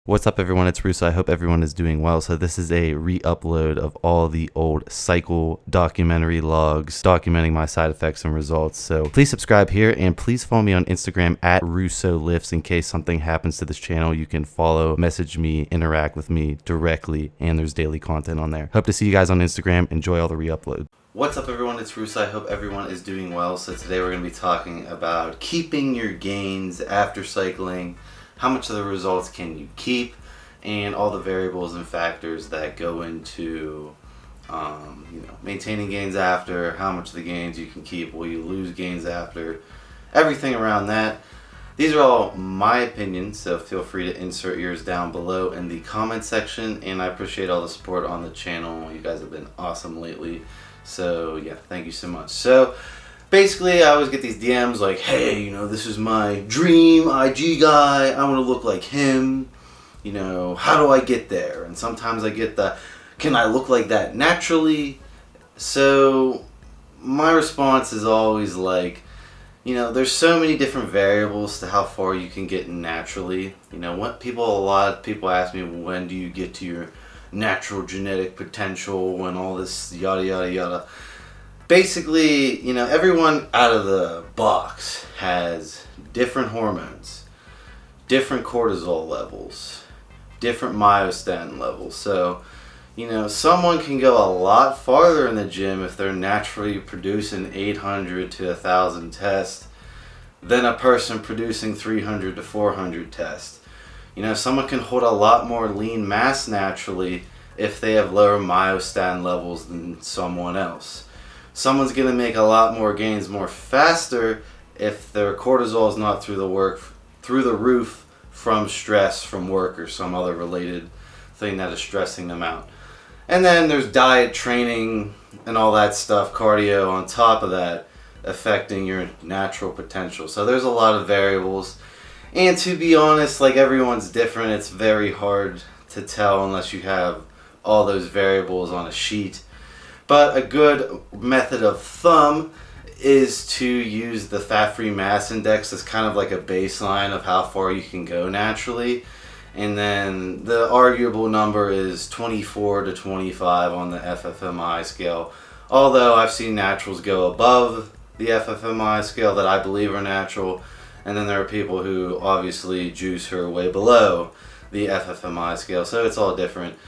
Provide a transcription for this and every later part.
What's up, everyone? It's Russo. I hope everyone is doing well. So this is a re-upload of all the old cycle documentary logs documenting my side effects and results. So please subscribe here and please follow me on Instagram at RussoLifts in case something happens to this channel. You can follow, message me, interact with me directly, and there's daily content on there. Hope to see you guys on Instagram. Enjoy all the re-upload. What's up, everyone? It's Russo. I hope everyone is doing well. So today we're going to be talking about keeping your gains after cycling. How much of the results can you keep, and all the variables and factors that go into maintaining gains after, how much of the gains you can keep, will you lose gains after, everything around that. These are all my opinions, so feel free to insert yours down below in the comment section, and I appreciate all the support on the channel. You guys have been awesome lately, so yeah, thank you so much. So basically, I always get these DMs like, hey, this is my dream IG guy. I want to look like him. How do I get there? And sometimes I get the, can I look like that naturally? So my response is always like, there's so many different variables to how far you can get naturally. A lot of people ask me, when do you get to your natural genetic potential and all this yada, yada, yada. Basically, everyone out of the box has different hormones, different cortisol levels, different myostatin levels. So, someone can go a lot farther in the gym if they're naturally producing 800 to 1,000 tests than a person producing 300 to 400 tests. Someone can hold a lot more lean mass naturally if they have lower myostatin levels than someone else. Someone's going to make a lot more gains more faster if their cortisol is not through the roof from stress from work or some other related thing that is stressing them out. And then there's diet, training, and all that stuff, cardio on top of that, affecting your natural potential. So there's a lot of variables. And to be honest, like, everyone's different. It's very hard to tell unless you have all those variables on a sheet. But a good method of thumb is to use the fat-free mass index as kind of like a baseline of how far you can go naturally. And then the arguable number is 24 to 25 on the FFMI scale. Although I've seen naturals go above the FFMI scale that I believe are natural. And then there are people who obviously juice her way below the FFMI scale. So it's all different.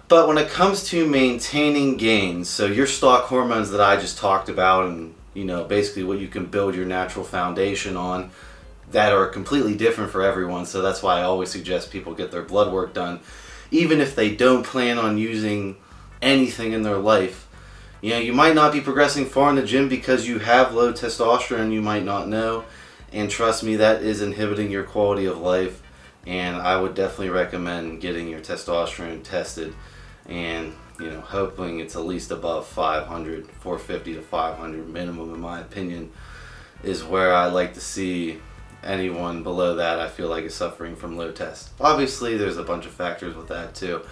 But when it comes to maintaining gains, so your stock hormones that I just talked about, and basically what you can build your natural foundation on, that are completely different for everyone. So that's why I always suggest people get their blood work done, even if they don't plan on using anything in their life. You might not be progressing far in the gym because you have low testosterone, you might not know, and trust me, that is inhibiting your quality of life. And I would definitely recommend getting your testosterone tested. And hoping it's at least above 500, 450 to 500 minimum, in my opinion, is where I like to see. Anyone below that, I feel like, is suffering from low test. Obviously, there's a bunch of factors with that too.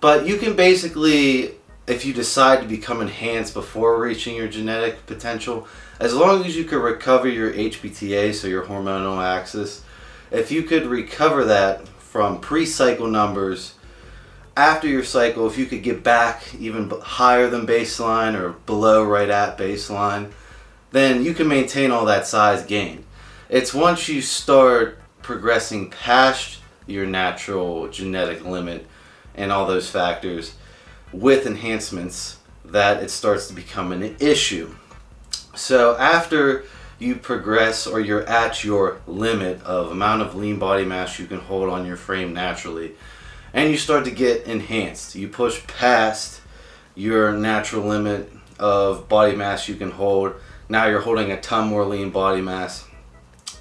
But you can basically, if you decide to become enhanced before reaching your genetic potential, as long as you can recover your HPTA, so your hormonal axis, if you could recover that from pre-cycle numbers, after your cycle, if you could get back even higher than baseline or below right at baseline, then you can maintain all that size gain. It's once you start progressing past your natural genetic limit and all those factors with enhancements that it starts to become an issue. So after you progress, or you're at your limit of amount of lean body mass you can hold on your frame naturally, and you start to get enhanced, you push past your natural limit of body mass you can hold. Now you're holding a ton more lean body mass.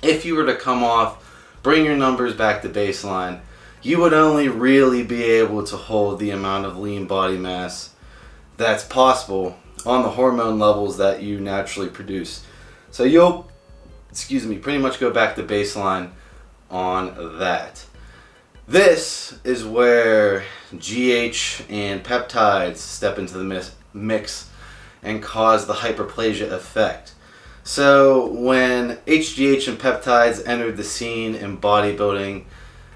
If you were to come off, bring your numbers back to baseline, you would only really be able to hold the amount of lean body mass that's possible on the hormone levels that you naturally produce. So you'll, pretty much go back to baseline on that. This is where HGH and peptides step into the mix and cause the hyperplasia effect. So when HGH and peptides entered the scene in bodybuilding,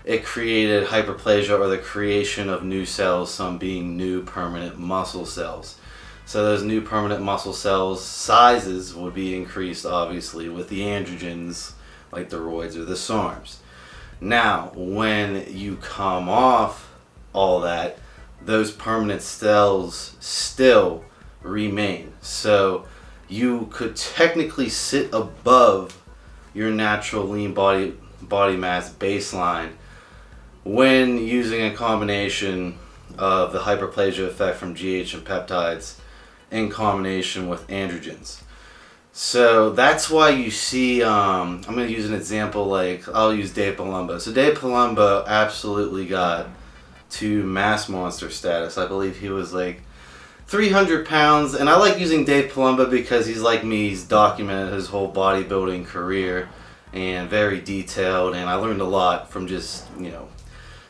it created hyperplasia, or the creation of new cells, some being new permanent muscle cells. So those new permanent muscle cells sizes would be increased obviously with the androgens like the steroids or the Sarms. Now when you come off all that, those permanent cells still remain. So you could technically sit above your natural lean body mass baseline when using a combination of the hyperplasia effect from GH and peptides in combination with androgens. So that's why you see, I'm going to use an example, like I'll use Dave Palumbo. So Dave Palumbo absolutely got to mass monster status. I believe he was like 300 pounds, and I like using Dave Palumbo because he's like me. He's documented his whole bodybuilding career and very detailed, and I learned a lot from just,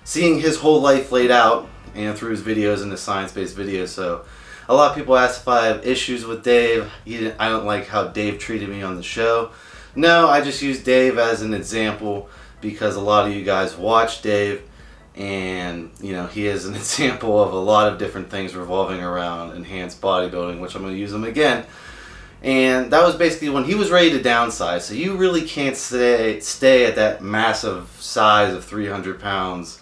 seeing his whole life laid out and through his videos and his science-based videos. So a lot of people ask if I have issues with Dave. I don't like how Dave treated me on the show. No, I just use Dave as an example because a lot of you guys watch Dave, and he is an example of a lot of different things revolving around enhanced bodybuilding, which I'm going to use him again. And that was basically when he was ready to downsize. So you really can't stay at that massive size of 300 pounds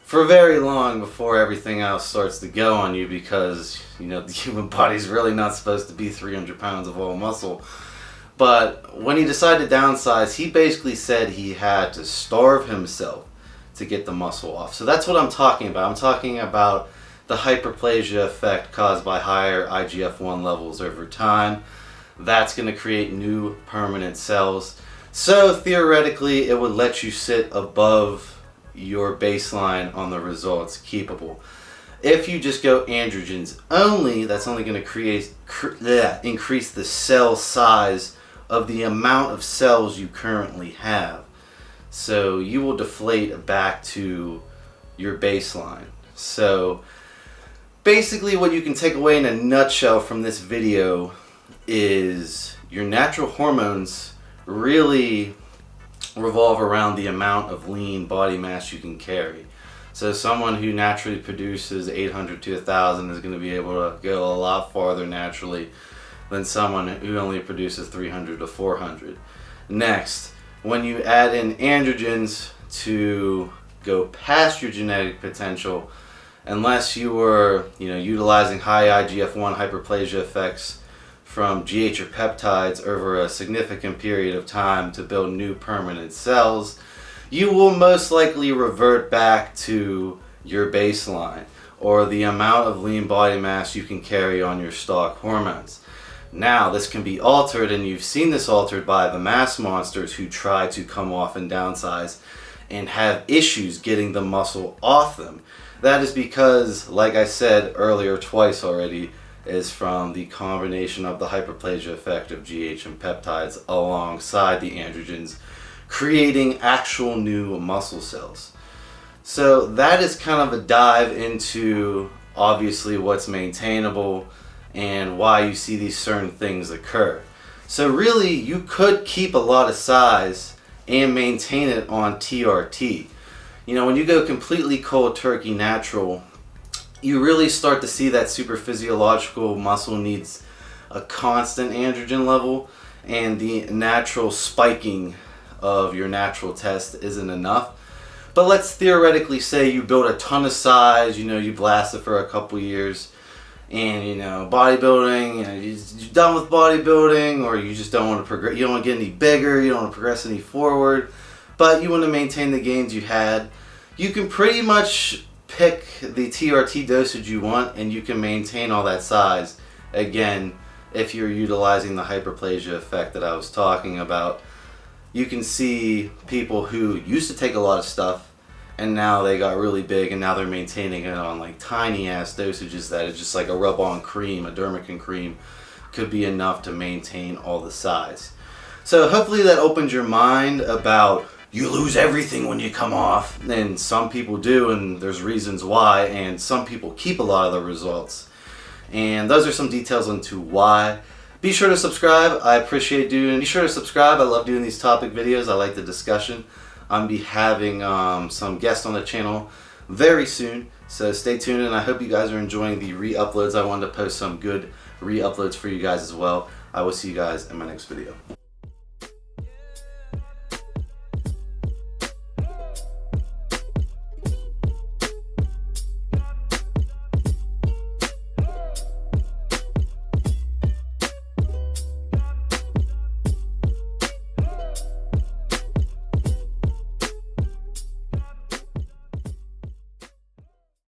for very long before everything else starts to go on you, because the human body's really not supposed to be 300 pounds of all muscle. But when he decided to downsize, he basically said he had to starve himself to get the muscle off. So that's what I'm talking about. I'm talking about the hyperplasia effect caused by higher IGF-1 levels over time. That's going to create new permanent cells. So theoretically, it would let you sit above your baseline on the results keepable. If you just go androgens only, that's only going to increase the cell size of the amount of cells you currently have. So you will deflate back to your baseline. So basically what you can take away in a nutshell from this video is your natural hormones really revolve around the amount of lean body mass you can carry. So someone who naturally produces 800 to 1,000 is going to be able to go a lot farther naturally than someone who only produces 300 to 400. Next, when you add in androgens to go past your genetic potential, unless you were utilizing high IGF-1 hyperplasia effects from GH or peptides over a significant period of time to build new permanent cells, you will most likely revert back to your baseline, or the amount of lean body mass you can carry on your stock hormones. Now this can be altered, and you've seen this altered by the mass monsters who try to come off and downsize and have issues getting the muscle off them. That is because, like I said earlier twice already, is from the combination of the hyperplasia effect of GH and peptides alongside the androgens, creating actual new muscle cells. So that is kind of a dive into obviously what's maintainable and why you see these certain things occur. So really you could keep a lot of size and maintain it on TRT. When you go completely cold turkey natural, you really start to see that super physiological muscle needs a constant androgen level, and the natural spiking of your natural test isn't enough. But let's theoretically say you build a ton of size, you blast it for a couple years, and bodybuilding, you're done with bodybuilding, or you just don't want to progress, you don't want to get any bigger, you don't want to progress any forward, but you want to maintain the gains you had. You can pretty much pick the TRT dosage you want, and you can maintain all that size, again, if you're utilizing the hyperplasia effect that I was talking about. You can see people who used to take a lot of stuff, and now they got really big, and now they're maintaining it on like tiny ass dosages that it's just like a rub-on cream, a Dermican cream could be enough to maintain all the size. So hopefully that opens your mind about you lose everything when you come off, and some people do, and there's reasons why, and some people keep a lot of the results, and those are some details into why. Be sure to subscribe. I appreciate doing. Be sure to subscribe. I love doing these topic videos. I like the discussion. I'm be having some guests on the channel very soon, so stay tuned, and I hope you guys are enjoying the re-uploads. I wanted to post some good re-uploads for you guys as well. I will see you guys in my next video.